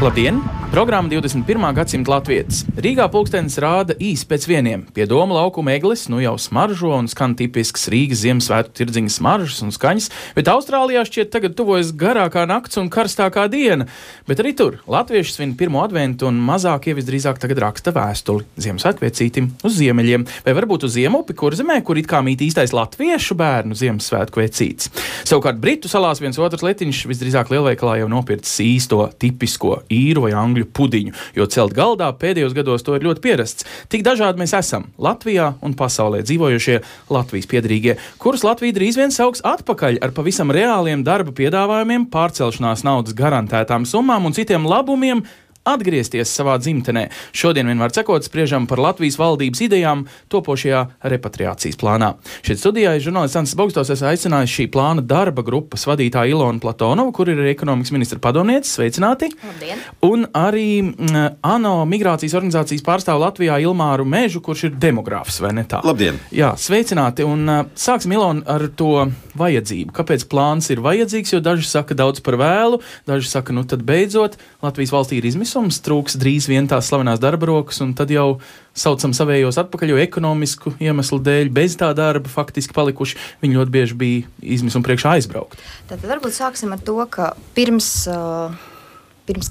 Labdien! Programma 21. gadsimta latvietis. Rīgā pulkstenis rāda īsi pēc vieniem. Pie Doma laukuma eglis nu jau smaržo un skan tipisks Rīgas Ziemassvētku tirdziņas smaržas un skaņas, bet Austrālijā šķiet tagad tuvojas garākā nakts un karstākā diena. Bet arī tur latvieši svin pirmo adventu un mazākie visdrīzāk tagad raksta vēstuli Ziemassvētku vecītim uz ziemeļiem. Vai varbūt uz Ziemupi, Kurzemē, kur it kā mīt īstais latviešu bērnu Ziemassvētku vecītis. Savukārt Britu salās viens otrs letiņš visdrīzāk lielveikalā jau nopircis īsto tipisko īru vai angļu pudiņu, jo celt galdā pēdējos gados to ir ļoti pierasts. Tik dažādi mēs esam Latvijā un pasaulē dzīvojošie Latvijas piederīgie, kurus Latvija drīz vien sauks atpakaļ ar pavisam reāliem darba piedāvājumiem, pārcelšanās naudas garantētām summām un citiem labumiem atgriezties savā dzimtenē. Šodien vienmēr cekot spriežam par Latvijas valdības idejām topošajā repatriācijas plānā. Šeit studijā ir žurnālists Ansis Bogstovs, es aicināju šī plāna darba grupas vadītāju Ilonu Platonova, kur ir ekonomikas ministra padomniece. Sveicināti! Labdien! Un arī ANO migrācijas organizācijas pārstāvu Latvijā Ilmāru Mežu, kurš ir demogrāfs, vai ne tā? Labdien! Jā, sveicināti! Un sāksim, Ilona, ar to vajadzību. Kāpēc plāns ir vajadzīgs? Jo daži saka daudz par vēlu, daži saka, nu tad beidzot, Latvijas valstī ir izmisums, trūks drīz vien tās slavenās darba rokas, un tad jau saucam savējos atpakaļ, jo ekonomisku iemeslu dēļ bez tā darba faktiski palikuši. Viņi ļoti bieži bija izmisuma priekšā aizbraukt. Tad varbūt sāksim ar to, ka pirms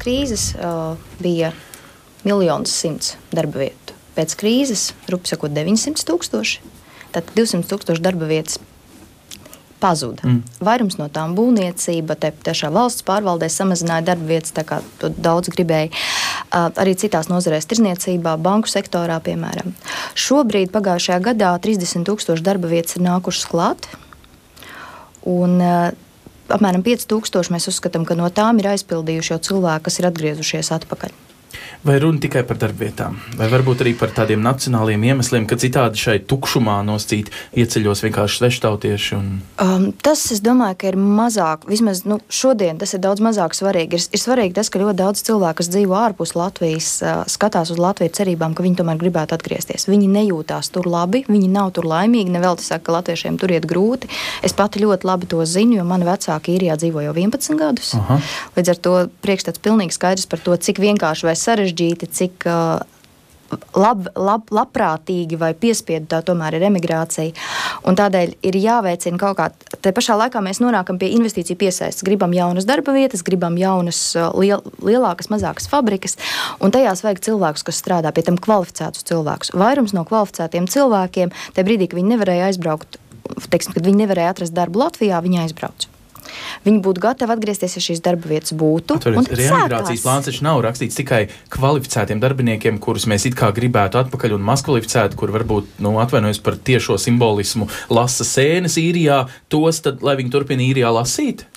krīzes bija 1,100,000 darba vietu. Pēc krīzes, rupi sakot, 900,000. Tad 200,000 darba vietas pazuda. Vairums no tām būvniecība, tiešā valsts pārvaldē samazināja darba vietas, tā kā to daudz gribēja. Arī citās nozarēs, tirzniecībā, banku sektorā, piemēram. Šobrīd pagājušajā gadā 30,000 darba vietas ir nākušas klāt, un apmēram 5,000 mēs uzskatām, ka no tām ir aizpildījuši jau cilvēki, kas ir atgriezušies atpakaļ. Vai runa tikai par darbvietām? Vai varbūt arī par tādiem nacionāliem iemesliem, ka citādi šai tukšumā noscīt ieceļos vienkārši sveštautieši? Tas, es domāju, ka ir mazāk, vismaz šodien tas ir daudz mazāk svarīgi. Ir svarīgi tas, ka ļoti daudz cilvēku, kas dzīvo ārpus Latvijas, skatās uz Latviju cerībām, ka viņi tomēr gribētu atgriezties. Viņi nejūtās tur labi, viņi nav tur laimīgi, nevelti saka, ka latviešiem tur iet grūti. Es pati ļoti labi to zinu, jo mani vecāki īrijā dzīvo jau 11 gadus. Aha. Līdz ar to priekšstats pilnīgi skaidrs par to, cik vienkārši vai sarežģīti, cik labprātīgi vai piespiedu tā tomēr ir emigrācija. Un tādēļ ir jāveicina kaut kā. Te pašā laikā mēs nonākam pie investīciju piesaistes. Gribam jaunas darba vietas, gribam jaunas lielākas, mazākas fabrikas, un tajās vajag cilvēkus, kas strādā, pie tam kvalificētus cilvēkus. Vairums no kvalificētiem cilvēkiem, tajā brīdī, kad viņi nevarēja aizbraukt, kad viņi nevarēja atrast darbu Latvijā, viņi aizbrauc. Viņi būtu gatavi atgriezties, ja šīs darba vietas būtu. Reemigrācijas plāns taču nav rakstīts tikai kvalificētiem darbiniekiem, kurus mēs it kā gribētu atpakaļ, un mazkvalificēti, kur varbūt, atvainojos par tiešo simbolismu, lasa sēnes īrijā, tos tad, lai viņi turpina īrijā lasīt?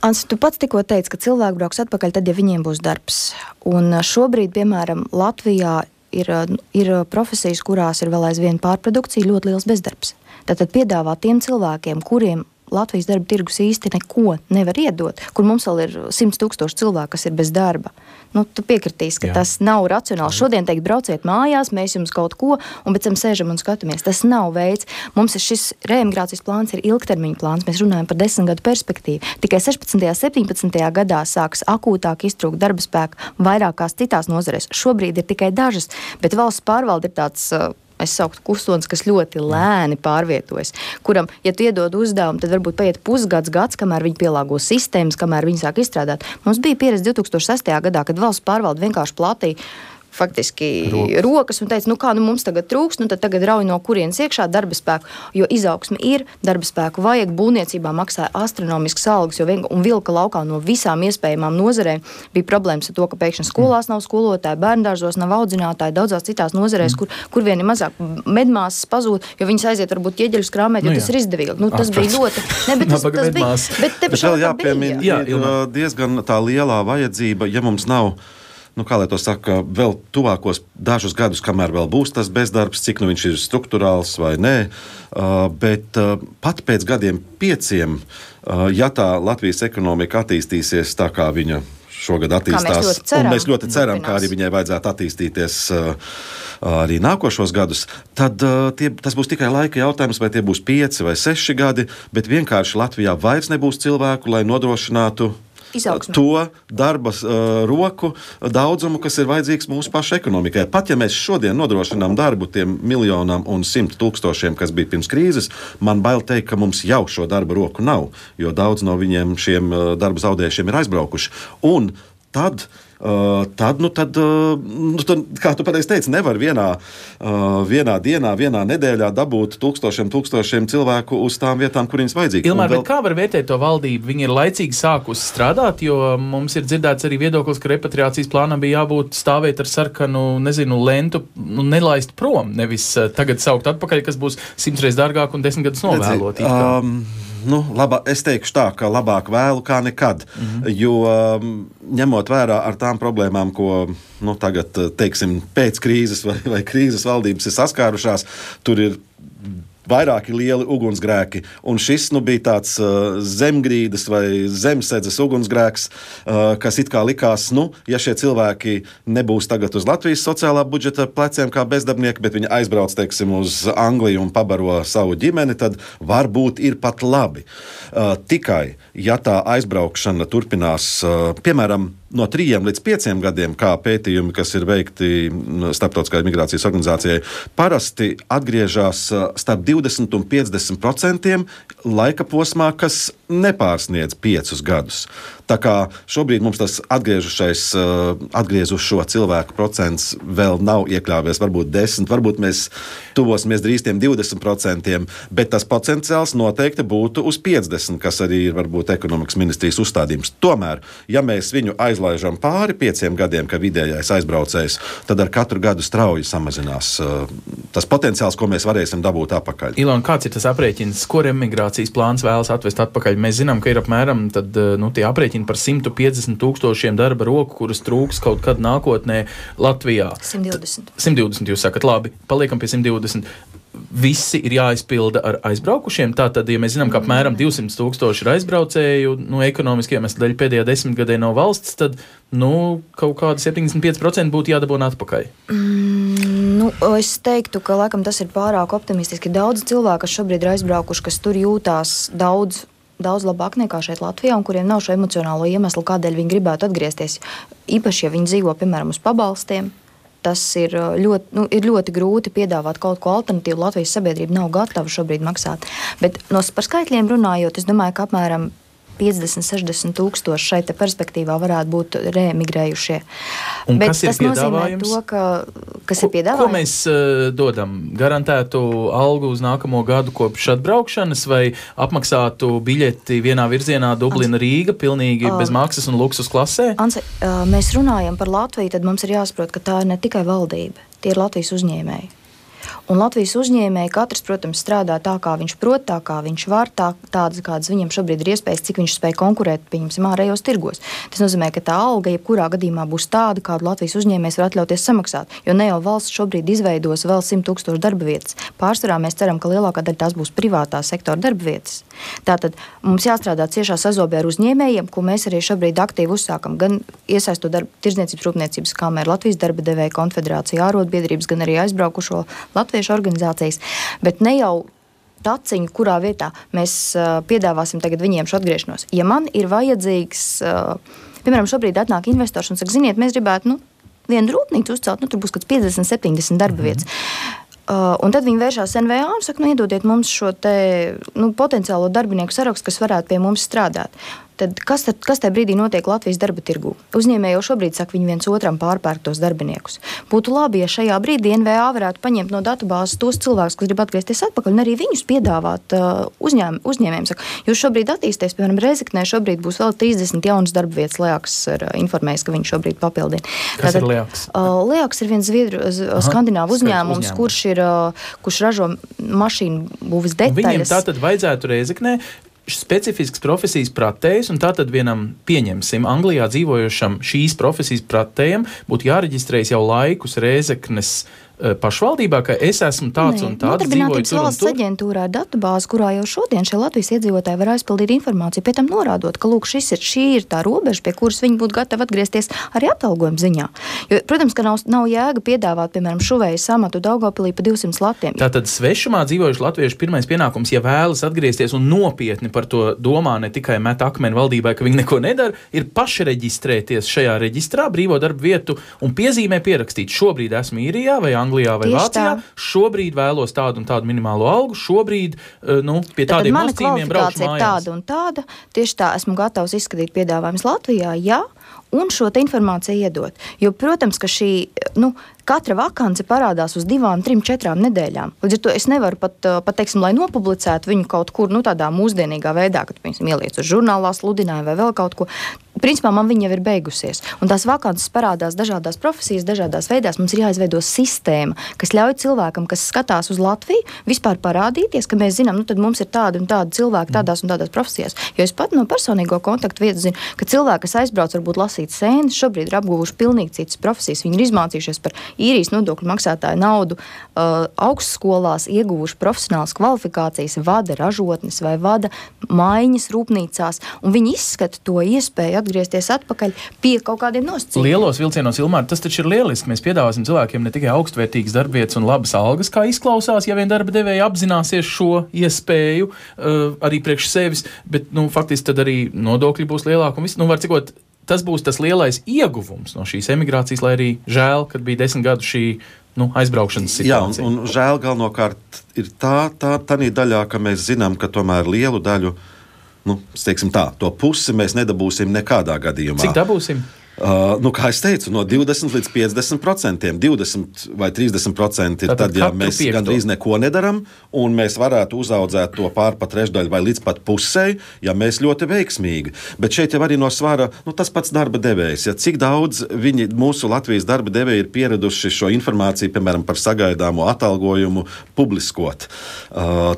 Ansi, tu pats tikko teici, ka cilvēki brauks atpakaļ tad, ja viņiem būs darbs. Un šobrīd, piemēram, Latvijā ir profesijas, kurās ir vēl aizvien pārprodukcija, ļoti liels bezdarbs. Tātad piedāvā tiem cilvēkiem, kuriem Latvijas darba tirgus īsti neko nevar iedot, kur mums vēl ir 100,000 cilvēku, kas ir bez darba. Tu piekritīsi, ka tas nav racionāli. Šodien teikt, brauciet mājās, mēs jums kaut ko, un pēc tam sēžam un skatāmies. Tas nav veids. Mums šis reemigrācijas plāns ir ilgtermiņa plāns. Mēs runājam par 10 gadu perspektīvu. Tikai 16. un 17. gadā sāks akūtāk iztrūkt darba spēku vairākās citās nozarēs. Šobrīd ir tikai dažas, bet valsts pārvalde ir tāds es sauktu kustonis, kas ļoti lēni pārvietojas, kuram, ja tu iedod uzdevumu, tad varbūt paiet gads, kamēr viņi pielāgo sistēmas, kamēr viņi sāk izstrādāt. Mums bija pieredze 2006. gadā, kad valsts pārvalde vienkārši platīja faktiski rokas un teica, mums tagad trūks, tad tagad rauj no kurienes iekšā darba spēku, jo izaugsme ir, darba spēku vajag, būvniecībā maksāja astronomiskas algas, un vilka laukā no visām iespējamām nozarēm bija problēmas ar to, ka pēkšņi skolās nav skolotāji, bērndārzos nav audzinātāji, daudzās citās nozarēs, kur vien ir mazāk medmāsas pazūd, jo viņas aiziet varbūt ieģeļus krāmēt, jo tas ir izdevīgi. Tas bija ļoti, tas bija, bet te pašā jāpiemina, ir diezgan tā lielā vajadzība, ja mums nav, kā lai to saka, vēl tuvākos dažus gadus, kamēr vēl būs tas bezdarbs, cik viņš ir strukturāls vai nē, bet pat pēc gadiem 5, ja tā Latvijas ekonomika attīstīsies tā, kā viņa šogad attīstās, un mēs ļoti ceram, kā arī viņai vajadzētu attīstīties arī nākošos gadus, tad tas būs tikai laika jautājums, vai tie būs 5 vai 6 gadi, bet vienkārši Latvijā vairs nebūs cilvēku, lai nodrošinātu to darba roku daudzumu, kas ir vajadzīgs mūsu pašu ekonomikai. Pat ja mēs šodien nodrošinām darbu tiem 1,1 miljonu, kas bija pirms krīzes, man bail teikt, ka mums jau šo darba roku nav, jo daudz no viņiem šiem darba zaudējušiem ir aizbraukuši. Un tad, kā tu pareizi teici, nevar vienā dienā, vienā nedēļā dabūt tūkstošiem cilvēku uz tām vietām, kur viņas vajadzīgi. Ilmār, bet kā var vērtēt to valdību? Viņi ir laicīgi sākusi strādāt, jo mums ir dzirdēts arī viedoklis, ka repatriācijas plānam bija jābūt stāvēt ar sarkanu, lentu, nelaist prom, nevis tagad saukt atpakaļ, kas būs 100 reizes dārgāk un 10 gadus novēlot. Es teikšu tā, ka labāk vēlu kā nekad, jo ņemot vērā ar tām problēmām, ko tagad, teiksim, pēc krīzes vai krīzes valdības ir saskārušās, tur ir vairāki lieli ugunsgrēki, un šis bija tāds zemgrīdas vai zemsedzes ugunsgrēks, kas it kā likās, ja šie cilvēki nebūs tagad uz Latvijas sociālā budžeta pleciem kā bezdarbnieki, bet viņi aizbrauc, teiksim, uz Angliju un pabaro savu ģimeni, tad varbūt ir pat labi. Tikai, ja tā aizbraukšana turpinās, piemēram, no 3 līdz 5 gadiem, kā pētījumi, kas ir veikti Starptautiskajai migrācijas organizācijai, parasti atgriežas starp 20 un 50% laika posmā, kas nepārsniedz 5 gadus. Tā kā šobrīd mums tas atgriezušo cilvēku procents vēl nav iekļāvies, varbūt 10, varbūt mēs tuvosimies drīz tiem 20%, bet tas potenciāls noteikti būtu uz 50, kas arī ir varbūt ekonomikas ministrijas uzstādījums. Tomēr, ja mēs viņu aizlaižam pāri 5 gadiem, ka vidējais aizbraucējs, tad ar katru gadu strauji samazinās tas potenciāls, ko mēs varēsim dabūt atpakaļ. Ilona, kāds ir tas aprēķins, ko remigrācijas plāns vēlas atvest atpakaļ? Mēs zinām, ka ir apmēram tie aprēķini par 150 000 darba roku, kuras trūks kaut kad nākotnē Latvijā. 120. 120, jūs sakat, labi, paliekam pie 120. Visi ir jāizpilda ar aizbraukušiem. Tātad, ja mēs zinām, ka apmēram 200 000 ir aizbraucēju, ekonomiski iemeslu dēļ pēdējā 10 gadē no valsts, tad kaut kādi 75% būtu jādabūna atpakaļ. Es teiktu, ka laikam tas ir pārāk optimistiski. Daudz cilvēku, kas šobrīd ir aizbraukuši, kas tur jūtās daudz labāk nekā šeit Latvijā, un kuriem nav šo emocionālo iemeslu, kādēļ viņi gribētu atgriezties. Īpaši, ja viņi dzīvo, piemēram, uz pabalstiem, tas ir ļoti grūti piedāvāt kaut ko alternatīvu. Latvijas sabiedrība nav gatava šobrīd maksāt. Bet par skaitļiem runājot, es domāju, ka apmēram 50-60 000 šeit perspektīvā varētu būt reemigrējušie. Un bet kas ir tas nozīmē to, kas ir piedāvājums? Ko mēs dodam? Garantētu algu uz nākamo gadu kopš atbraukšanas vai apmaksātu biļeti vienā virzienā Dublina-Rīga pilnīgi bez maksas un luksus klasē? Anse, mēs runājam par Latviju, tad mums ir jāsaprot, ka tā ir ne tikai valdība, tie ir Latvijas uzņēmēji. Un Latvijas uzņēmēji katrs, protams, strādā tā, kā viņš prot, tā, kā viņš var, tādas, kādas viņam šobrīd ir iespējas, cik viņš spēj konkurēt, pieņemsim, ārējos tirgos. Tas nozīmē, ka tā alga, jebkurā gadījumā būs tāda, kādu Latvijas uzņēmējs var atļauties samaksāt, jo ne jau valsts šobrīd izveidos vēl 100 000 darba vietas. Pārsvarā mēs ceram, ka lielākā daļa tās būs privātā sektora darba vietas. Tātad mums jāstrādā ciešā sazobē ar uzņēmējiem, ko mēs arī šobrīd aktīvi uzsākam, gan iesaistot Tirdzniecības rūpniecības kameru, Latvijas darba devēja konfederācija, ārotbiedrības, gan arī aizbraukušo latviešu organizācijas, bet ne jau taciņu, kurā vietā mēs piedāvāsim tagad viņiem šo atgriešanos. Ja man ir vajadzīgs, piemēram, šobrīd atnāk investors un saka, ziniet, mēs gribētu vienu rūpnīcu uzcelt, tur būs kāds 50-70 darba vietas. Un tad viņi vēršās NVA un saka, iedodiet mums šo potenciālo darbinieku sarakstu, kas varētu pie mums strādāt. Tad kas tajā brīdī notiek Latvijas darba tirgū? Uzņēmēji jau šobrīd saka, viņi viens otram pārpērk tos darbiniekus. Būtu labi, ja šajā brīdī NVA varētu paņemt no datubāzes tos cilvēkus, kas grib atgriezties atpakaļ, un arī viņus piedāvāt uzņēmējiem. Saka, jūs šobrīd attīsties, piemēram, Rezeknē šobrīd būs vēl 30 jaunas darba vietas. Leaks ir informējis, ka viņš šobrīd papildina. Kas ir Leaks? Leaks ir viens skandināvu uzņēmums, kurš ražo mašīnu būvis detaļas. Viņiem tātad vajadzētu Rezeknē specifisks profesijas pratējs, un tātad vienam pieņemsim Anglijā dzīvojošam šīs profesijas pratējam būtu jāreģistrējas jau laikus Rēzeknes pašvaldībā, ka es esmu tāds un tāds, dzīvoju tur un valsts tur? aģentūrā ir datubāze, kurā jau šodien šie Latvijas iedzīvotāji var aizpildīt informāciju, pie tam norādot, ka lūk, šī ir tā robeža, pie kuras viņi būtu gatavi atgriezties arī atalgojuma ziņā. Jo, protams, ka nav jēga piedāvāt, piemēram, šuvējas amatu Daugavpilī pa 200 latiem. Tātad svešumā dzīvojuši latvieši pirmais pienākums, ja vēlas atgriezties un nopietni par to domā, ne tikai met akmeni valdībai, ka viņi neko nedara, ir pašreģistrēties šajā reģistrā, brīvo darbu vietu un piezīmē pierakstīt. Šobrīd esmu Īrijā vai Anglijā vai Vācijā, šobrīd vēlos tādu un tādu minimālo algu, šobrīd pie tādiem nosacījumiem braukšu mājās. Tāda un tāda, tieši tā esmu gatavs izskatīt piedāvājumus Latvijā, jā, un šo te informāciju iedot. Jo, protams, ka šī, katra vakance parādās uz 2, 3, 4 nedēļām. Līdz ar to es nevaru pat teiksim, lai nopublicētu viņu kaut kur, tādā mūsdienīgā veidā, kad, piemēram, ieliec uz žurnālā sludinājumu vai vēl kaut ko. Principā man viņa jau ir beigusies. Un tās vakances parādās dažādās profesijas, dažādās veidās. Mums ir jāizveido sistēma, kas ļauj cilvēkam, kas skatās uz Latviju, vispār parādīties, ka mēs zinām, tad mums ir tādi un tādi cilvēki tādās un tādās profesijās. Jo es pat no personīgo kontaktu vietas zinu, ka cilvēki, kas aizbrauc varbūt lasīt sēnes, šobrīd ir apguvuši pilnīgi citas profesijas. Viņi ir izmācījušies par īrijas nodokļu maksātāju naudu, augstskolās ieguvuši profesionālas kvalifikācijas, vada ražotnes vai vada maiņas rūpnīcās, un viņi izskata to iespēju atgriezties atpakaļ pie kaut kādiem nosacījumiem. Lielos vilcienos, Ilmāra, tas taču ir lieliski. Mēs piedāvāsim cilvēkiem ne tikai augstvērtīgas darbvietas un labas algas, kā izklausās, ja vien darba devēja apzināsies šo iespēju arī priekš sevis, bet, faktiski tad arī nodokļi būs lielāki un viss, var cikot, tas būs tas lielais ieguvums no šīs emigrācijas, lai arī žēl, kad bija 10 gadu šī aizbraukšanas situācija. Jā, un žēl galvenokārt ir tā daļā, ka mēs zinām, ka tomēr lielu daļu, teiksim tā, to pusi mēs nedabūsim nekādā gadījumā. Cik dabūsim? Kā es teicu, no 20 līdz 50%, 20 vai 30% ir tad, ja mēs gandrīz neko nedaram, un mēs varētu uzaudzēt to pār pa trešdaļu vai līdz pat pusei, ja mēs ļoti veiksmīgi. Bet šeit jau arī no svara, tas pats darba devējs. Ja cik daudz mūsu Latvijas darba devēji ir pieraduši šo informāciju, piemēram, par sagaidāmo atalgojumu publiskot.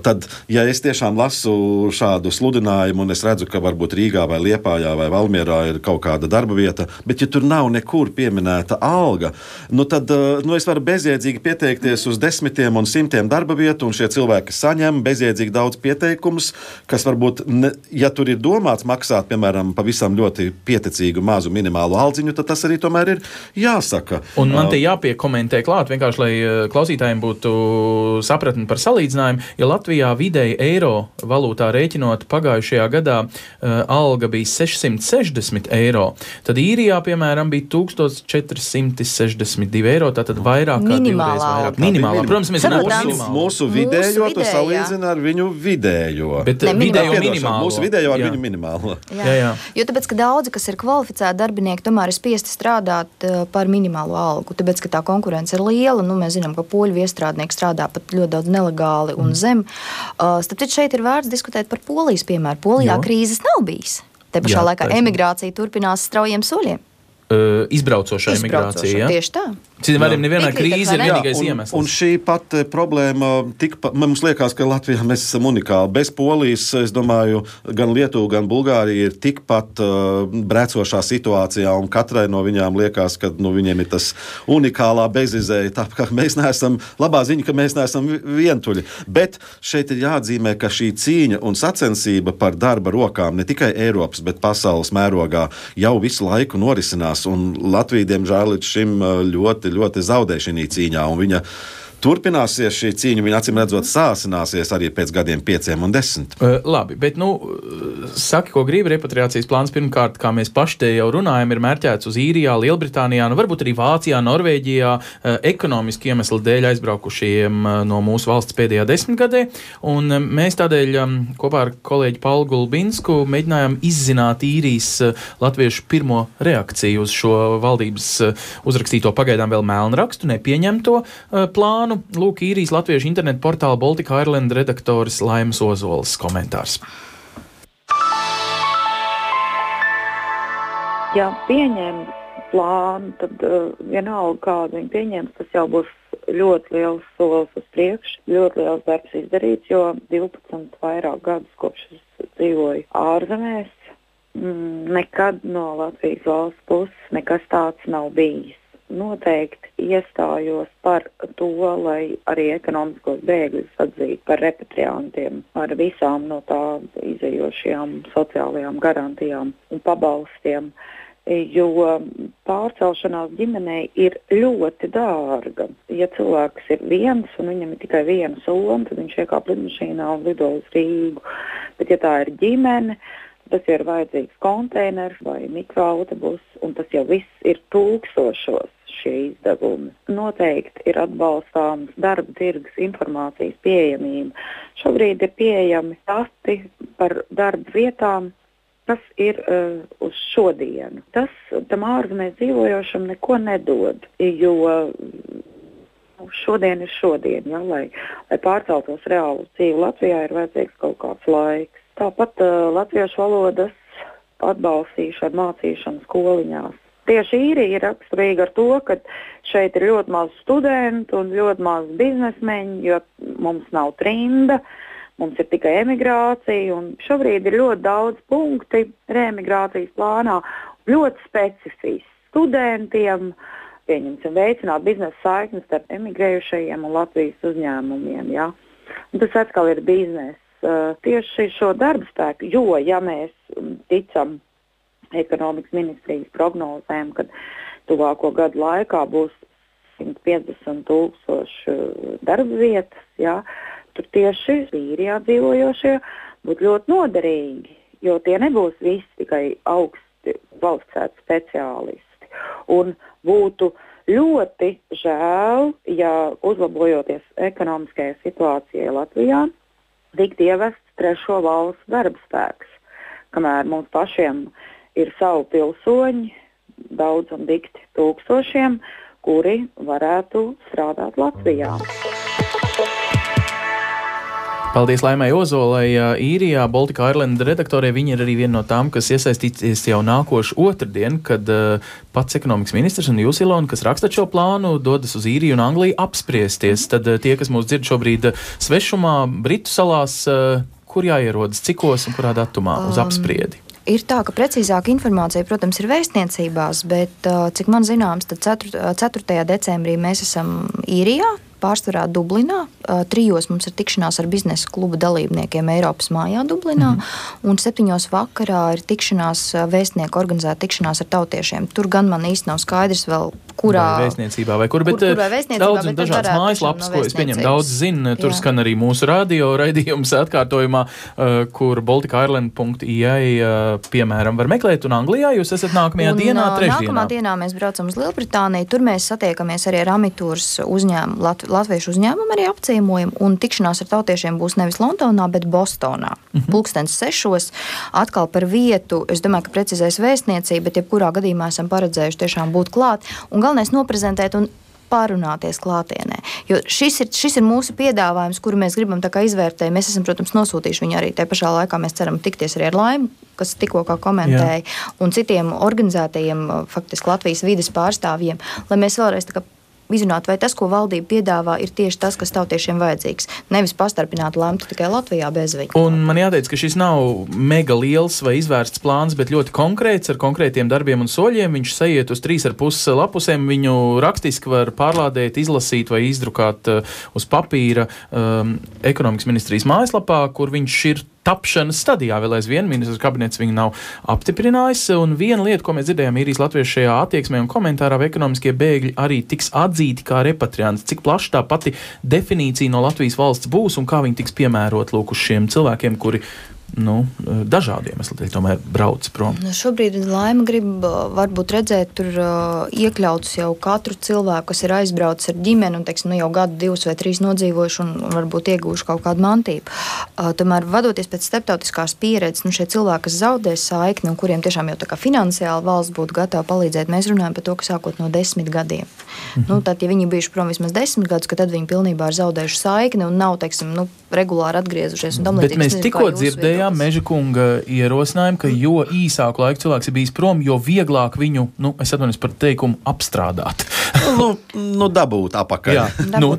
Tad, ja es tiešām lasu šādu sludinājumu, un es redzu, ka varbūt Rīgā vai Liepājā vai Valmierā ir kaut kāda darba vieta, bet ja tur nav nekur pieminēta alga, tad es varu bezjēdzīgi pieteikties uz 10 un 100 darba vietu, un šie cilvēki saņem bezjēdzīgi daudz pieteikumus, kas varbūt, ja tur ir domāts maksāt, piemēram, pavisam ļoti pieticīgu mazu minimālu aldziņu, tad tas arī tomēr ir jāsaka. Un man te jāpiekomentē klāt, vienkārši, lai klausītājiem būtu sapratni par salīdzinājumu, ja Latvijā vidēji eiro valūtā rēķinot pagājušajā gadā alga bija 660 eiro, tad Īrijā, piemēram, bija 1462 eiro, tātad vairāk kā divreiz vairāk. Minimālā. Protams, mēs zinām, mūsu vidējo tu salīdzina ar viņu vidējo. Bet vidējo minimālo. Mūsu vidējo ar viņu minimālo. Jā. Jo tāpēc, ka daudzi, kas ir kvalificēti darbinieki, tomēr ir spiesti strādāt par minimālo algu. Tāpēc, ka tā konkurence ir liela, mēs zinām, ka poļu viestrādnieki strādā pat ļoti daudz nelegāli un zem. Tāpēc šeit ir vērts diskutēt par Polijas piemēru. Polijā krīzes nav bijis. Te pašā laikā emigrācija turpinās straujiem soļiem. Izbraucošā emigrācija. Ja? Tieši tā. Citiem nevienā krīze ir vienīgais iemesls. Un šī pat problēma, mums liekas, ka Latvijā mēs esam unikāli. Bez Polijas, es domāju, gan Lietuva, gan Bulgārija ir tikpat brēcošā situācijā, un katrai no viņām liekas, ka viņiem ir tas unikālā bezizēja. Tā kā mēs neesam, labā ziņa, ka mēs neesam vientuļi. Bet šeit ir jāatzīmē, ka šī cīņa un sacensība par darba rokām ne tikai Eiropas, bet pasaules mērogā jau visu laiku norisinās, un Latvija, diemžēl, līdz šim ļoti zaudē šī cīņā, un viņa turpināsies šī cīņa, viņa acīm redzot sāsināsies arī pēc gadiem 5 un 10. Labi, bet saki, ko gribi. Repatriācijas plāns pirmkārt, kā mēs paši te jau runājam, ir mērķēts uz Īrijā, Lielbritānijā, varbūt arī Vācijā, Norvēģijā, ekonomiski iemeslu dēļ aizbraukušiem no mūsu valsts pēdējā 10 gadē, un mēs tādēļ kopā ar kolēģi Paulu Gulbinsku mēģinājām izzināt īrijas latviešu pirmo reakciju uz šo valdības uzrakstīto pagaidām vēl melnrakstu, nepieņemto plānu. Lūk, īrijas latviešu internetu portāla Baltica Ireland redaktoris Laimas Ozoles komentārs. Ja pieņem plānu, tad vienalga kādu viņi pieņems, tas jau būs ļoti liels solis uz priekšu, ļoti liels darbs izdarīts, jo 12 vairāk gadus kopš es dzīvoju ārzemēs, nekad no Latvijas valsts puses nekas tāds nav bijis. noteikti iestājos par to, lai arī ekonomiskos bēgļus atzītu par repatriantiem ar visām no tā izējošajām sociālajām garantijām un pabalstiem, jo pārcelšanās ģimenei ir ļoti dārga. Ja cilvēks ir viens un viņam ir tikai viena soma, tad viņš iekāp lidmašīnā un lido uz Rīgu. Bet ja tā ir ģimene, tas ir vajadzīgs konteiners vai mikroautobus, un tas jau viss ir tūkstošos šie izdevumi. Noteikti ir atbalstāms darba tirgus informācijas pieejamība. Šobrīd ir pieejami dati par darba vietām, kas ir uz šodienu. Tas tam ārzemēs dzīvojošam neko nedod, jo šodien ir šodien, ja, lai pārceltos reālu dzīvi Latvijā, ir vajadzīgs kaut kāds laiks. Tāpat latviešu valodas atbalstīšana, mācīšana skoliņās. Tieši īrija ir raksturīga ar to, ka šeit ir ļoti maz studentu un ļoti maz biznesmeņu, jo mums nav trimda, mums ir tikai emigrācija, un šobrīd ir ļoti daudz punkti reemigrācijas plānā, ļoti specifiski studentiem, pieņemsim, veicināt biznesa saiknes starp emigrējušajiem un Latvijas uzņēmumiem. Ja? Un tas atkal ir bizness. Tieši šo darba spēku, jo, ja mēs ticam ekonomikas ministrijas prognozēm, kad tuvāko gadu laikā būs 150,000 darba vietas, ja, tur tieši Īrijā dzīvojošie būtu ļoti noderīgi, jo tie nebūs visi tikai augsti kvalificēti speciālisti. Un būtu ļoti žēl, ja uzlabojoties ekonomiskajai situācijai Latvijā, tikt ievests trešo valstu darba spēks, kamēr mums pašiem ir savu pilsoņi, daudz un dikti tūkstošiem, kuri varētu strādāt Latvijā. Paldies Laimai Ozolai, Īrijā, Baltika Ireland redaktorē. Viņa ir arī viena no tām, kas iesaistīsies jau nākošu otrdien, kad pats ekonomikas ministrs un jūs, Ilona, kas rakstat šo plānu, dodas uz Īriju un Angliju apspriesties. Tad tie, kas mūs dzird šobrīd svešumā, Britu salās, kur jāierodas, cikos un kurā datumā uz apspriedi? Ir tā, ka precīzāka informācija, protams, ir vēstniecībās, bet, cik man zināms, tad 4. decembrī mēs esam Īrijā, pārsvarā Dublinā. 3 mums ir tikšanās ar biznesa kluba dalībniekiem Eiropas mājā Dublinā, un 7 vakarā ir tikšanās, vēstnieku organizēta tikšanās ar tautiešiem. Tur gan man īsti nav skaidrs vēl, kurā vēstniecībā vai kur, bet daudz un dažādas mājaslapas, ko es pieņemu, daudz zina. Tur skan arī mūsu radio raidījums atkārtojumā, kur baltikaireland.ia, piemēram, var meklēt, un Anglijā jūs esat nākamajā dienā, trešdienā. Nākamā dienā mēs braucam uz Lielbritāniju, tur mēs satiekamies arī ar Amitūras uzņēmumu, latviešu uzņēmumu arī apciemojam, un tikšanās ar tautiešiem būs nevis Londonā, bet Bostonā. 6:00 atkal par vietu, es domāju, ka precizēs vēstniecība, bet jebkurā gadījumā esam paredzējuši tiešām būt klāt, un galvenais noprezentēt un pārunāties klātienē. Jo šis ir mūsu piedāvājums, kuru mēs gribam tā kā izvērtēt. Mēs esam, protams, nosūtījuši viņu arī. Tajā pašā laikā mēs ceram tikties arī ar Laimu, kas tikko kā komentēja, un citiem organizētajiem, faktiski Latvijas vides pārstāvjiem, lai mēs vēlreiz tā kā izrunāt, vai tas, ko valdība piedāvā, ir tieši tas, kas tautiešiem vajadzīgs. Nevis pastarpināt lemtu tikai Latvijā bez viņa. Un man jāteic, ka šis nav mega liels vai izvērsts plāns, bet ļoti konkrēts, ar konkrētiem darbiem un soļiem. Viņš sajiet uz 3,5 lapusēm. Viņu rakstiski var pārlādēt, izlasīt vai izdrukāt uz papīra ekonomikas ministrijas mājaslapā, kur viņš ir tapšanas stadijā. Vēl aizvien ministrs kabinets viņu nav apstiprinājis. Un viena lieta, ko mēs dzirdējām īrijas latviešu šajā attieksmē un komentārā, vai ekonomiskie bēgļi arī tiks atzīti kā repatrianti. Cik plaši tā pati definīcija no Latvijas valsts būs un kā viņi tiks piemērot lūk uz šiem cilvēkiem, kuri dažādiem iemesliem tomēr brauc prom. Šobrīd Laima grib varbūt redzēt tur iekļauts jau katru cilvēku, kas ir aizbraucis ar ģimeni un, teiksim, jau gadu, 2 vai 3 nodzīvojuši un varbūt ieguvuši kaut kādu mantību. Tomēr vadoties pēc starptautiskās pieredzes, šie cilvēki, kas zaudēs saikni un kuriem tiešām jau tā kā finansiāli valsts būtu gatava palīdzēt, mēs runājam par to, ka sākot no 10 gadiem. Tad, ja viņi bijuši prom vismaz 10 gadus, ka tad viņi pilnībā ir zaudējuši saikni un nav, teiksim, regulāri atgriezušies. Bet mēs tikko dzirdējām Meža kunga ierosinājumu, ka jo īsāku laiku cilvēks ir bijis prom, jo vieglāk viņu, es atvainojos par teikumu, apstrādāt. Dabūt apakaļ. Jā,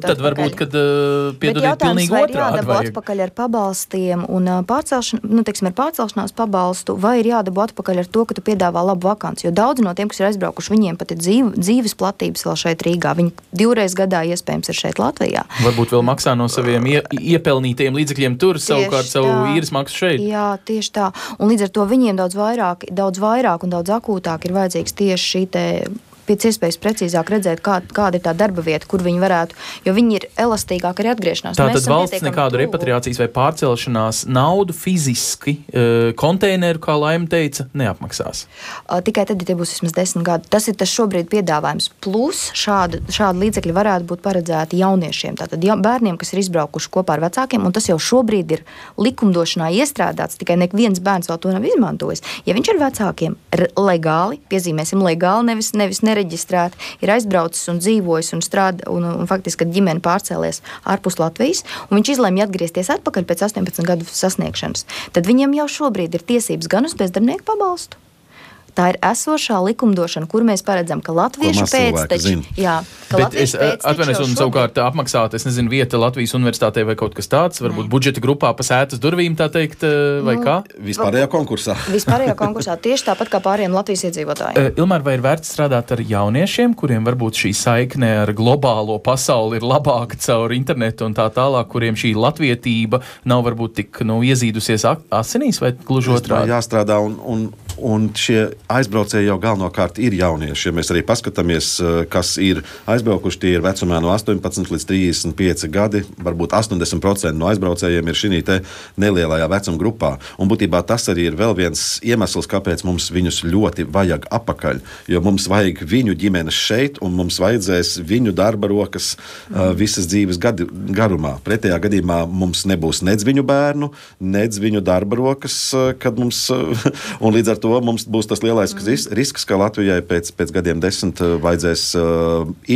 tad varbūt, kad piedodiet pilnīgi otrādi jādabū atpakaļ ar pabalstiem un ar pārcelšanās pabalstu, vai ir jādabū atpakaļ ar to, ka tu piedāvā labu vakanci, jo daudzi no tiem, kas ir aizbraukuši, viņiem pat ir dzīves platības vēl šeit Rīgā. Viņi 2 reizes gadā iespējams ir šeit Latvijā. Varbūt vēl maksā no saviem iepelnītajiem līdzekļiem tur, savukārt savu īres maksu šeit. Jā, tieši tā. Un līdz ar to viņiem daudz vairāk un daudz akūtāk ir vajadzīgs tieši šī te pēc iespējas precīzāk redzēt, kāda ir tā darba vieta, kur viņi varētu, jo viņi ir elastīgāk arī atgriešanās. Tātad valsts nekādu repatriācijas vai pārcelšanās naudu fiziski konteineru, kā Laima teica, neapmaksās. Tikai tad, ja tie būs vismaz 10 gadi. Tas ir tas šobrīd piedāvājums. Plus šādi līdzekļi varētu būt paredzēti jauniešiem. Tātad bērniem, kas ir izbraukuši kopā ar vecākiem, un tas jau šobrīd ir likumdošanā iestrādāts, tikai neviens bērns vēl to nav izmantojis. Ja viņš ar vecākiem legāli, piezīmēsim legāli, nevis nereģistrēti, ir aizbraucis un dzīvojis un strādā un faktiski, kad ģimene pārcēlies ārpus Latvijas, un viņš izlēma atgriezties atpakaļ pēc 18 gadu sasniegšanas, tad viņam jau šobrīd ir tiesības gan uz bezdarbnieku pabalstu. Tā ir esošā likumdošana, kur mēs paredzam, ka latviešu pēcteči... Bet es atvainojos un savukārt apmaksāt, vieta Latvijas universitātē vai kaut kas tāds, varbūt budžeta grupā pa sētas durvīm, tā teikt, vai kā? Vispārējā konkursā. Vispārējā konkursā, tieši tāpat kā pārējiem Latvijas iedzīvotājiem. Ilmār, vai ir vērts strādāt ar jauniešiem, kuriem varbūt šī saikne ar globālo pasauli ir labāka caur internetu un tā tālāk, kuriem šī latvietība nav varbūt tik iezīdusies asinīs vai gluži otrādi? Jāstrādā un šie aizbraucēji jau galvenokārt ir jaunieši. Ja mēs arī paskatāmies, kas ir aizbraukuši, tie ir vecumā no 18 līdz 35 gadi. Varbūt 80% no aizbraucējiem ir šī te nelielajā vecuma grupā. Un būtībā tas arī ir vēl viens iemesls, kāpēc mums viņus ļoti vajag apakaļ. Jo mums vajag viņu ģimenes šeit, un mums vajadzēs viņu darba rokas visas dzīves garumā. Pretējā gadījumā mums nebūs nec viņu bērnu, nec viņu darba rokas, kad mums, un līdz ar to mums būs tas lielais risks, ka Latvijai pēc gadiem 10 vajadzēs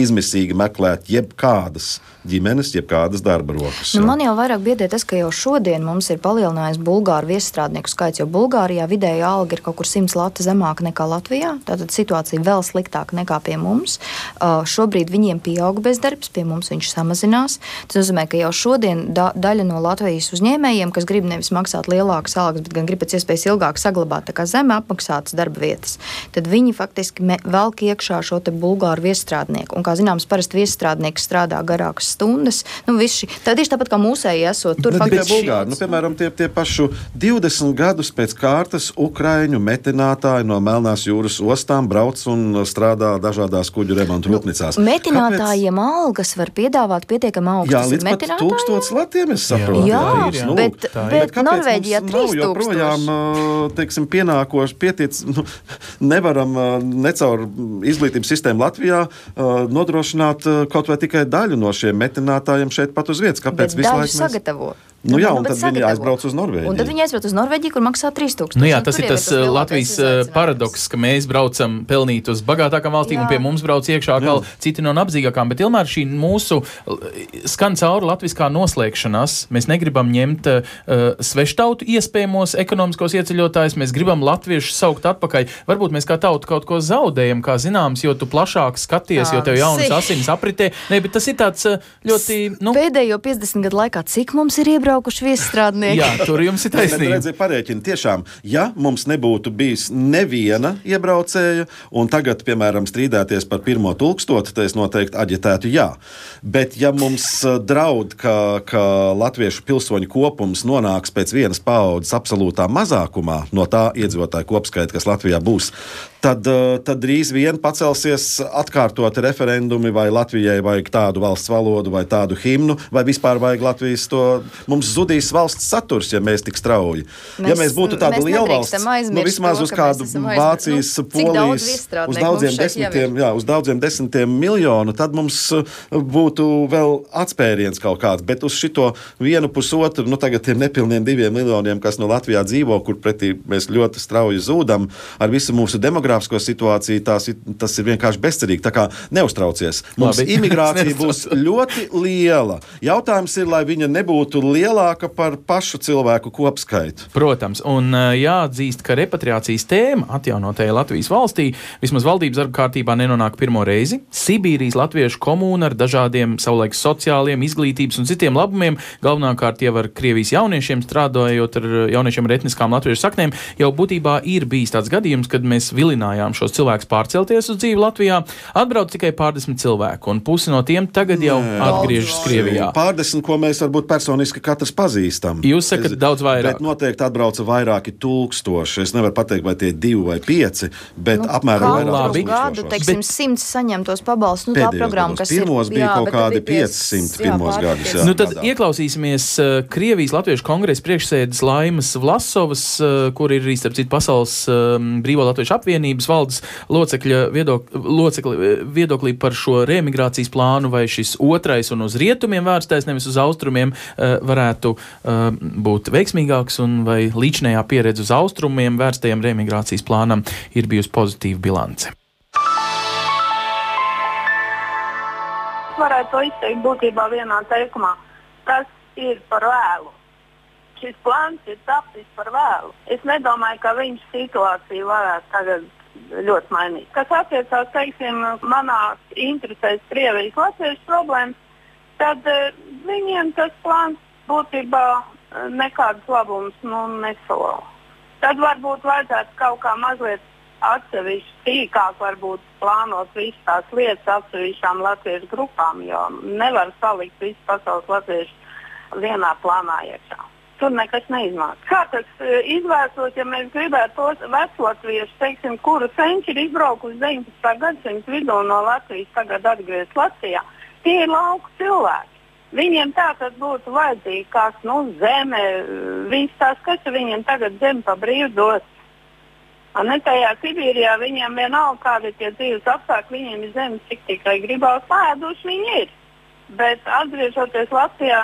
izmisīgi meklēt jebkādas ģimenes, jebkādas darba rokas. Man jau vairāk biedē tas, ka jau šodien mums ir palielinājies bulgāru viesstrādnieku skaits, jo Bulgārijā vidēja alga ir kaut kur 100 lati zemāka nekā Latvijā, tātad situācija vēl sliktāka nekā pie mums. Šobrīd viņiem pieauga bezdarbs, pie mums viņš samazinās. Tas nozīmē, ka jau šodien daļa no Latvijas uzņēmējiem, kas grib nevis maksāt lielākas algas, bet gan grib pēc iespējas ilgāk saglabāt tā kā zeme apmaksātas darba vietas, tad viņi faktiski velk iekšā šo te bulgāru viesstrādnieku. Un, kā zināms, parasti viesstrādnieks strādā garākas stundas. Tā tieši tāpat kā mūsēji esot. Tur faktiski bulgāri. Piemēram, tie pašu 20 gadus pēc kārtas Ukraiņu metinātāji no Melnās jūras ostām brauc un strādā dažādās kuģu remontu rūpnīcās. Metinātājiem algas var piedāvāt pietiekami augstas. Jā, līdz pat 1000 latiem, es saprotu. Jā, bet Norvēģijā 3000. Joprojām, teiksim, pietiec, nevaram necaur izglītības sistēmu Latvijā nodrošināt kaut vai tikai daļu no šiem metinātājiem šeit pat uz vietas. Kāpēc visu laiku sagatavo? Un tad viņi aizbrauc uz Norvēģiju. Un tad viņi aizbrauc uz Norvēģiju, kur maksā 3000. Tas ir tas Latvijas paradoks, ka mēs braucam pelnīt uz bagātākām valstīm un pie mums brauc iekšā atkal citi no nabadzīgākām. Bet ilmēr šī mūsu skan cauri latviskā noslēgšanās. Mēs negribam ņemt sveštautu iespējamos ekonomiskos ieceļotājus, mēs gribam latviešus saukt atpakaļ. Varbūt mēs kā tauta kaut ko zaudējam, kā zināms, jo tu plašāk skaties, jo tev jaunas asinis apritē. Bet tas ir tāds ļoti... Pēdējo 50 gadu laikā, cik mums ir iebraukuši viesstrādnieki? Jā, tur jums ir taisnība. Parēķini, tiešām, ja mums nebūtu bijis neviena iebraucēja, un tagad, piemēram, strīdēties par 1000, tad es noteikti aģitētu jā. Bet ja mums draud, ka latviešu pilsoņu kopums nonāks pēc vienas paaudzes absolūtā mazākumā no tā iedzīvotāju kopskaita, kas Latvijā būs, tad drīz vien pacelsies atkārtoti referendumi, vai Latvijai vajag tādu valsts valodu, vai tādu himnu, vai vispār vajag Latvijas to. Mums zudīs valsts saturs, ja mēs tik strauji. Ja mēs būtu tāda liela valsts, vismaz uz kādu Vācijas, Polijas, uz daudziem desmitiem miljonu, tad mums būtu vēl atspēriens kaut kāds, bet uz šito 1,5, tagad tiem nepilniem 2 miljoniem, kas no Latvijā dzīvo, kur pretī mēs ļoti strauji zūdam ar visu mūsu demogrāfiju, demogrāfisko situāciju, tas ir vienkārši bezcerīgi. Tā kā neuztraucies. Mums imigrācija būs ļoti liela. Jautājums ir, lai viņa nebūtu lielāka par pašu cilvēku kopskaitu. Protams, un jāatzīst, ka repatriācijas tēma atjaunotajā Latvijas valstī vismaz valdības darba kārtībā nenonāk pirmo reizi. Sibīrijas latviešu komūna ar dažādiem savulaik sociāliem, izglītības un citiem labumiem, galvenokārt jau ar Krievijas jauniešiem, strādājot ar jauniešiem ar etniskām latviešu saknēm, jau būtībā ir bijis tāds gadījums, kad mēs vilinājām šos cilvēkus pārcelties uz dzīvi Latvijā. Atbrauc tikai pārdesmit cilvēku, un pusi no tiem tagad jau atgriežas Krievijā. Pārdesmit, ko mēs varbūt personiski katrs pazīstam. Jūs sakat daudz vairāk. Bet noteikti atbrauca vairāki tūkstoši. Es nevaru pateikt, vai tie 2 vai 5, bet apmēram vairāk gadu, teiksim, 100 saņemtos pabalstus. Tā programma, kas pirmos bija kaut kādi 500 pirmos gadus. Nu tad ieklausīsimies Krievijas Latviešu kongresa priekšsēdes Laimas Vlasovas, kur ir arī starp citu Pasaules Brīvo Latviešu apvienības valdes locekļa viedoklī par šo reemigrācijas plānu, vai šis otrais un uz rietumiem vērstais, nevis uz austrumiem, varētu būt veiksmīgāks, un vai līdzinējā pieredze uz austrumiem vērstajam reemigrācijas plānam ir bijusi pozitīva bilance. Varētu to izteikt būtībā vienā teikumā. Tas ir par vēlu. Šis plāns ir tapis par vēlu. Es nedomāju, ka viņš situāciju varētu tagad ļoti mainīt. Kas attiecās, teiksim, manā interesēs Krievijas latviešu problēmas, tad viņiem tas plāns būtībā nekādas labumus nesolā. Tad varbūt vajadzētu kaut kā mazliet atsevišķi tīkāk varbūt plānot visas tās lietas atsevišķām latviešu grupām, jo nevar salikt visu pasaules latviešu vienā plānā iekšā. Tur nekas neiznāk. Kā tas izvērstos, ja mēs gribētu tos veclatviešu, teiksim, kuru senči ir izbraukuši 19. gadsimta vidū no Latvijas, tagad atgriezt Latvijā, tie ir lauku cilvēki. Viņiem tā tad būtu vajadzīgi kāds, zeme, viss tās, kas viņiem tagad zem pa brīvu dos. Ne tajā Sibīrijā viņiem vienalga kādi tie dzīves apstākļi, viņiem ir zemes, cik tikai gribās pēduši viņi ir. Bet atgriežoties Latvijā,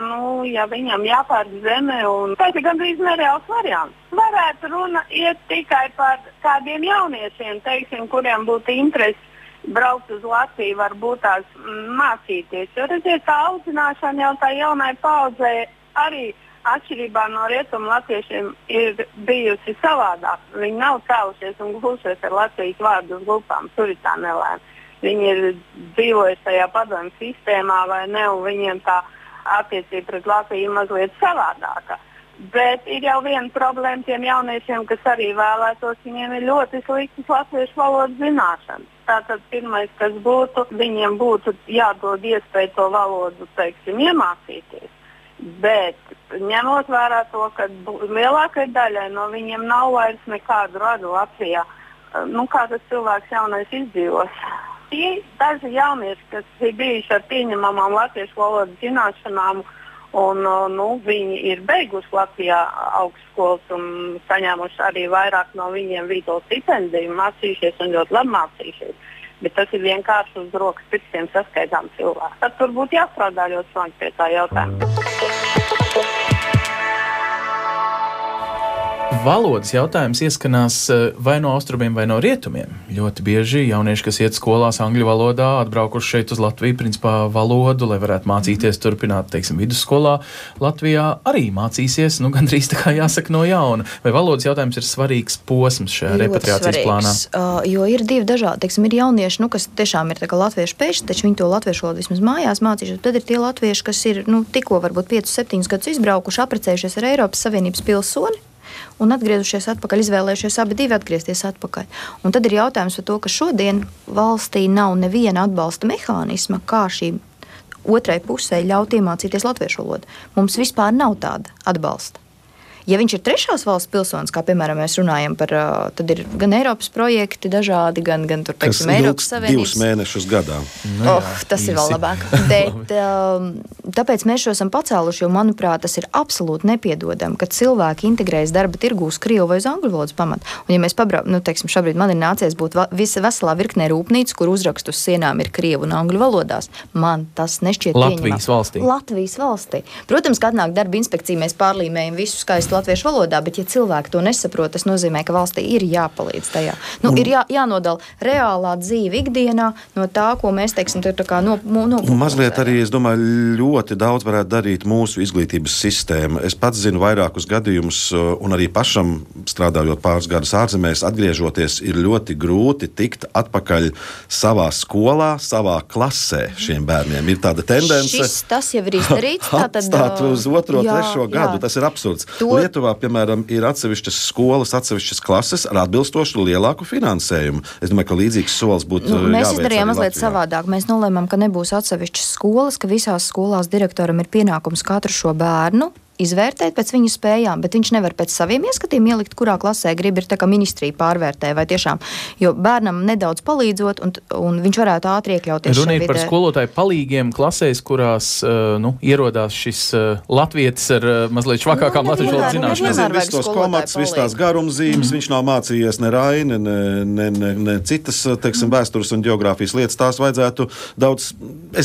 ja viņam jāpērk zeme, un tas ir gandrīz nereāls variants. Varētu runa iet tikai par kādiem jauniešiem, teiksim, kuriem būtu interesi braukt uz Latviju, varbūt tās mācīties. Jo redziet, tā audzināšana jau tā jaunai paudzē arī atšķirībā no rietumu latviešiem ir bijusi savādāk. Viņi nav cēlušies un glušies ar Latvijas vārdu uz lupām. Tur ir tā nelēma. Viņi ir dzīvojuši tajā padomju sistēmā vai ne, un viņiem tā attiecība pret Latviju ir mazliet savādāka. Bet ir jau viena problēma tiem jauniešiem, kas arī vēlētos, viņiem ir ļoti sliktas latviešu valodas zināšanas. Tātad pirmais, kas būtu, viņiem būtu jādod iespēju to valodu, teiksim, iemācīties. Bet ņemot vērā to, ka lielākai daļai no viņiem nav vairs nekādu radu Latvijā, kā tas cilvēks jaunais izdzīvos? Tie daži jaunieši, kas ir bijuši ar pieņemamām latviešu valodas zināšanām, un viņi ir beiguši Latvijā augstskolas un saņēmuši arī vairāk no viņiem Vītola stipendiju, mācījušies un ļoti labi mācījušies. Bet tas ir vienkārši uz rokas pirkstiem saskaitām cilvēku. Tad tur būtu jāstrādā ļoti smagi pie tā jautājuma. Valodas jautājums ieskanās vai no austrumiem, vai no rietumiem. Ļoti bieži jaunieši, kas iet skolās angļu valodā, atbraukuši šeit uz Latviju, principā valodu, lai varētu mācīties, turpināt, teiksim, vidusskolā Latvijā, arī mācīsies, gandrīz tā kā jāsaka no jauna. Vai valodas jautājums ir svarīgs posms šajā repatriācijas plānā? Jo ir divi dažādi, teiksim, ir jaunieši, kas tiešām ir tā kā latviešu pēši, taču viņi to latviešu valodu vismaz mājās mācījušies. Tad ir tie latvieši, kas ir, tikko varbūt 5-7 gadus izbraukuši, apprecējušies ar Eiropas Savienības pilsoni un atgriezušies atpakaļ, izvēlējušies abi divi atgriezties atpakaļ. Un tad ir jautājums par to, ka šodien valstī nav neviena atbalsta mehānisma, kā šī otrai pusē ļaut iemācīties latviešu valodu. Mums vispār nav tāda atbalsta. Ja viņš ir trešās valsts pilsonis, kā piemēram mēs runājam par, tad ir gan Eiropas projekti dažādi, gan tur, teiksim, Eiropas Savienības. 2 mēnešus gadā. Tas ir vēl labāk. Bet tāpēc mēs šo esam pacēluši, jo, manuprāt, tas ir absolūti nepiedodami, kad cilvēki integrējas darba tirgū uz krievu vai uz angļu valodas pamatu. Un ja mēs teiksim, šobrīd man ir nācies būt veselā virknē rūpnīcu, kur uzrakstu uz sienām ir krievu un angļu valodās. Man tas nešķiet Latvijas valstī. Latvijas valstī. Protams, kad atnāk darba inspekcija, mēs pārlīmējam visu skaistu latviešu valodā, bet ja cilvēki to nesaprot, tas nozīmē, ka valstī ir jāpalīdz tajā. Ir jānodala reālā dzīve ikdienā no tā, ko mēs, teiksim, tā kā mazliet arī, es domāju, ļoti daudz varētu darīt mūsu izglītības sistēma. Es pats zinu vairākus gadījumus, un arī pašam strādājot pāris gadus ārzemēs, atgriežoties, ir ļoti grūti tikt atpakaļ savā skolā, savā klasē šiem bērniem. Ir tāda tendence tas jau ir izdarīts. Atstāt uz 2., 3. gadu. Tas ir absurds. Lietuvā, piemēram, ir atsevišķas skolas, atsevišķas klases ar atbilstošu lielāku finansējumu. Es domāju, ka līdzīgs solis būtu jāveic. Mēs izdarījām mazliet savādāk. Mēs nolēmām, ka nebūs atsevišķas skolas, ka visās skolās direktoram ir pienākums katru šo bērnu izvērtēt pēc viņu spējām, bet viņš nevar pēc saviem ieskatiem ielikt, kurā klasē grib, ir tā kā ministrija pārvērtē, vai tiešām, jo bērnam nedaudz palīdzot, un viņš varētu ātri iekļauties šajā vidē. Par skolotāju palīgiem klasēs, kurās ierodās šis latvietis ar mazliet švakākām latviešu valodas zināšanām. Visus tos komats, visas tās garumzīmes, viņš nav mācījies ne Raini, ne citas, teiksim, vēstures un geogrāfijas lietas, tās vajadzētu daudz.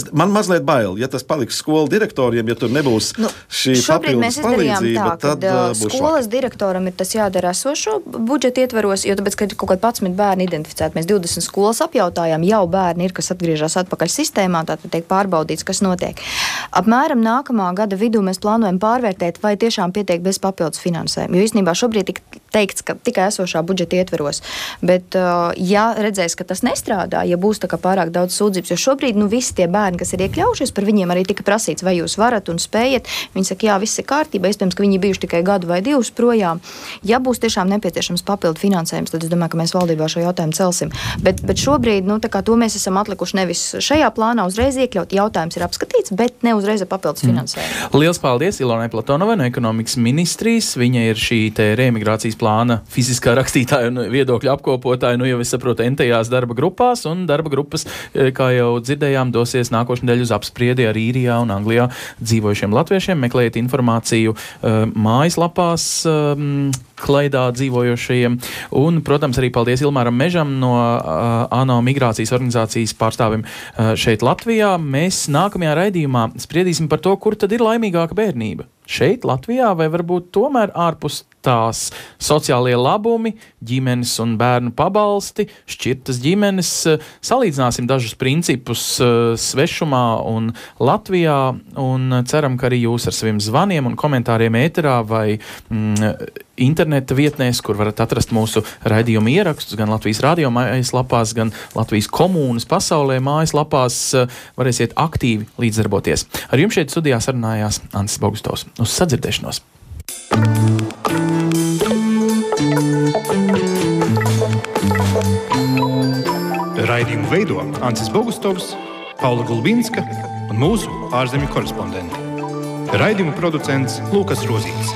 Man mazliet bail, ja tas paliks skolu direktoriem, ja tur nebūs šī papildus mēs izdarījām tā, ka skolas direktoram ir tas jādara esošo budžeta ietveros, jo tāpēc, kad ir kaut kādi 11 bērni identificēti, mēs 20 skolas apjautājām, jau bērni ir, kas atgriežas atpakaļ sistēmā, tātad tiek pārbaudīts, kas notiek. Apmēram nākamā gada vidū mēs plānojam pārvērtēt, vai tiešām pietiek bez papildus finansējuma, jo īstenībā šobrīd tik teikts, ka tikai esošā budžeta ietveros, bet ja redzēs, ka tas nestrādā, ja būs tā kā pārāk daudz sūdzības, jo šobrīd, visi tie bērni, kas ir iekļaujušies, par viņiem arī tika prasīts, vai jūs varat un spējat, viņi saka, jā, viss ir kārtībā, iespējams, ka viņi bijuši tikai gadu vai 2 projām. Ja būs tiešām nepieciešams papildu finansējums, tad es domāju, ka mēs valdībā šo jautājumu celsim. Bet šobrīd, tā kā to mēs esam atlikuši nevis šajā plānā uzreiz iekļaut, jautājums ir apskatīts, bet ne uzreiz ar papildus finansējumu. Liels paldies Ilonai Platonovai no ekonomikas ministrijas. Viņa ir šī te reemigrācijas plāna fiziskā rakstītāja un viedokļa apkopotāja, jau es saprotu, entajās darba grupās, un darba grupas, kā jau dzirdējām, dosies nākošnedēļ uz apspriedi ar Īrijā un Anglijā dzīvojušiem latviešiem. Meklējiet informāciju mājaslapās Klaidā dzīvojošajiem. Un, protams, arī paldies Ilmāram Mežam no ANO migrācijas organizācijas pārstāvim šeit Latvijā. Mēs nākamajā raidījumā spriedīsim par to, kur tad ir laimīgāka bērnība. Šeit, Latvijā, vai varbūt tomēr ārpus tās sociālie labumi, ģimenes un bērnu pabalsti, šķirtas ģimenes. Salīdzināsim dažus principus svešumā un Latvijā, un ceram, ka arī jūs ar saviem zvaniem un komentāriem ēterā vai interneta vietnēs, kur varat atrast mūsu raidījuma ierakstus, gan Latvijas radio mājaslapās, gan Latvijas komūnas pasaulē mājaslapās, varēsiet aktīvi līdzdarboties. Ar jums šeit studijā sarunājās Ansis Bogustovs. Uz sadzirdēšanos! Raidījumu veido Ansis Bogustovs, Paula Gulbinska un mūsu ārzemju korespondenti. Raidījumu producents Lūkas Rozītis.